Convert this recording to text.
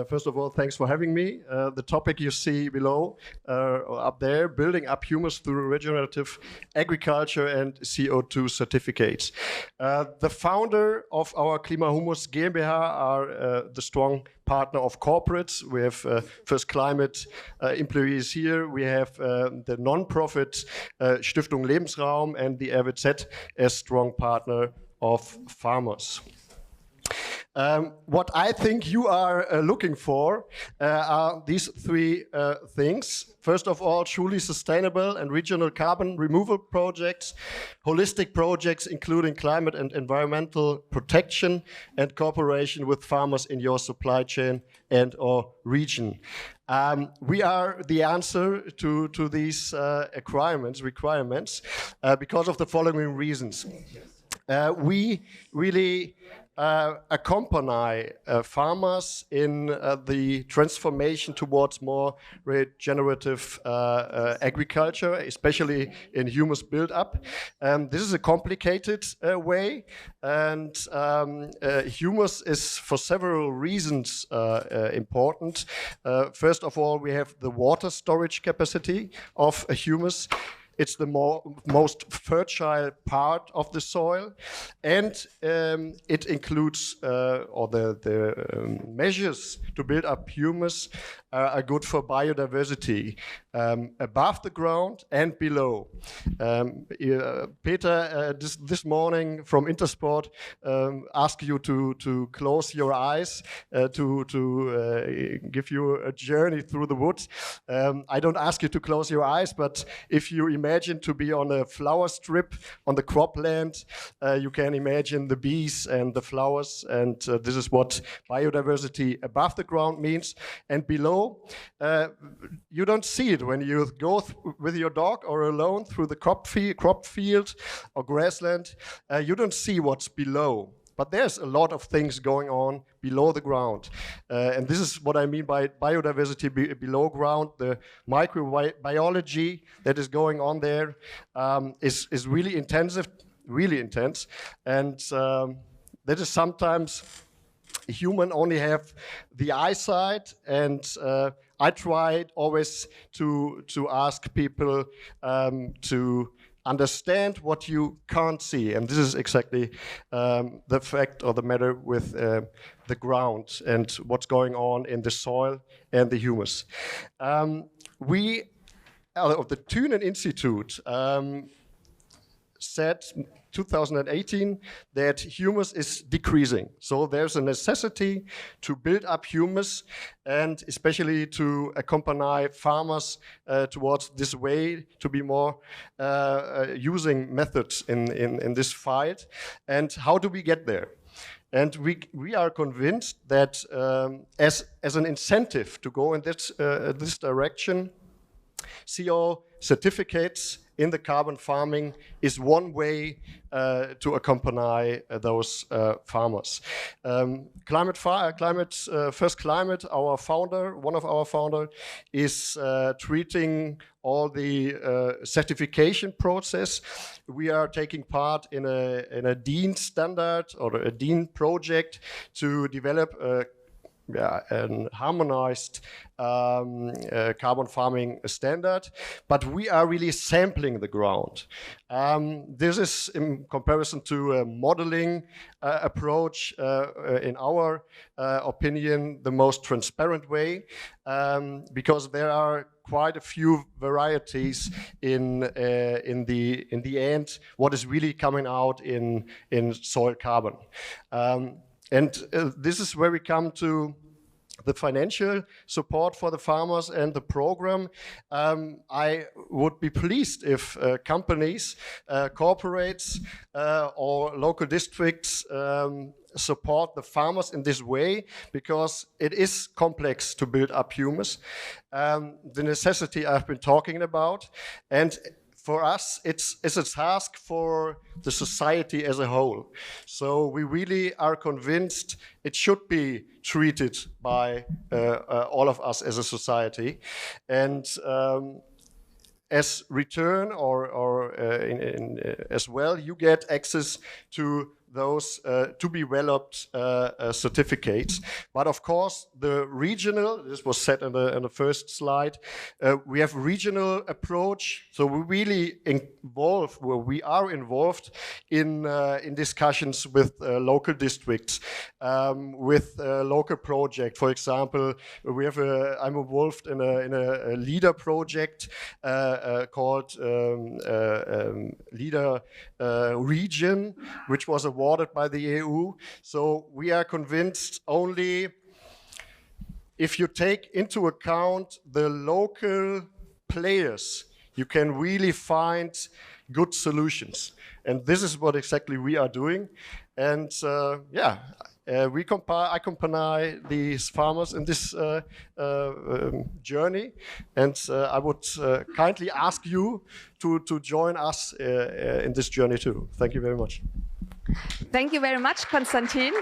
First of all, thanks for having me. The topic you see below, or up there, building up humus through regenerative agriculture and CO2 certificates. The founder of our Klima Humus GmbH are the strong partner of corporates. We have First Climate employees here. We have the non-profit Stiftung Lebensraum and the RWZ as strong partner of farmers. What I think you are looking for are these three things. First of all, truly sustainable and regional carbon removal projects, holistic projects including climate and environmental protection, and cooperation with farmers in your supply chain and or region. We are the answer to these requirements because of the following reasons. We really accompany farmers in the transformation towards more regenerative agriculture, especially in humus build-up. This is a complicated way, and humus is for several reasons important. First of all, we have the water storage capacity of a humus. It's the most fertile part of the soil, and it includes, the measures to build up humus are good for biodiversity, above the ground and below. Peter, this morning from Intersport, asked you to close your eyes to give you a journey through the woods. I don't ask you to close your eyes, but if you imagine to be on a flower strip on the cropland, you can imagine the bees and the flowers, and this is what biodiversity above the ground means. And below, you don't see it when you go with your dog or alone through the crop field or grassland. You don't see what's below. But there's a lot of things going on below the ground. And this is what I mean by biodiversity below ground. The microbiology that is going on there is really intense. And that is sometimes human only have the eyesight, and I try always to ask people to understand what you can't see, and this is exactly the fact or the matter with the ground and what's going on in the soil and the humus. We, of the Thünen Institute, said 2018 that humus is decreasing. So there's a necessity to build up humus, and especially to accompany farmers towards this way to be more using methods in this fight. And how do we get there? And we are convinced that as an incentive to go in this direction, CO certificates in the carbon farming is one way to accompany those farmers. First Climate, our founder, one of our founders, is treating all the certification process. We are taking part in a DIN standard or a DIN project to develop a harmonized carbon farming standard, but we are really sampling the ground. This is in comparison to a modeling approach, in our opinion, the most transparent way, because there are quite a few varieties in the end, what is really coming out in soil carbon. And this is where we come to the financial support for the farmers and the program. I would be pleased if companies, corporates, or local districts support the farmers in this way, because it is complex to build up humus. The necessity I've been talking about, and for us, it's a task for the society as a whole. So we really are convinced it should be treated by all of us as a society. And as return or as well, you get access to those to be developed certificates. But of course, the regional, this was said in the first slide, we have regional approach. So we really we are involved in discussions with local districts, with local projects. For example, I'm involved in a leader project called Leader Region, which was awarded by the EU. So we are convinced only if you take into account the local players, you can really find good solutions. And this is what exactly we are doing. And I accompany these farmers in this journey. And I would kindly ask you to join us in this journey too. Thank you very much. Thank you very much, Konstantin.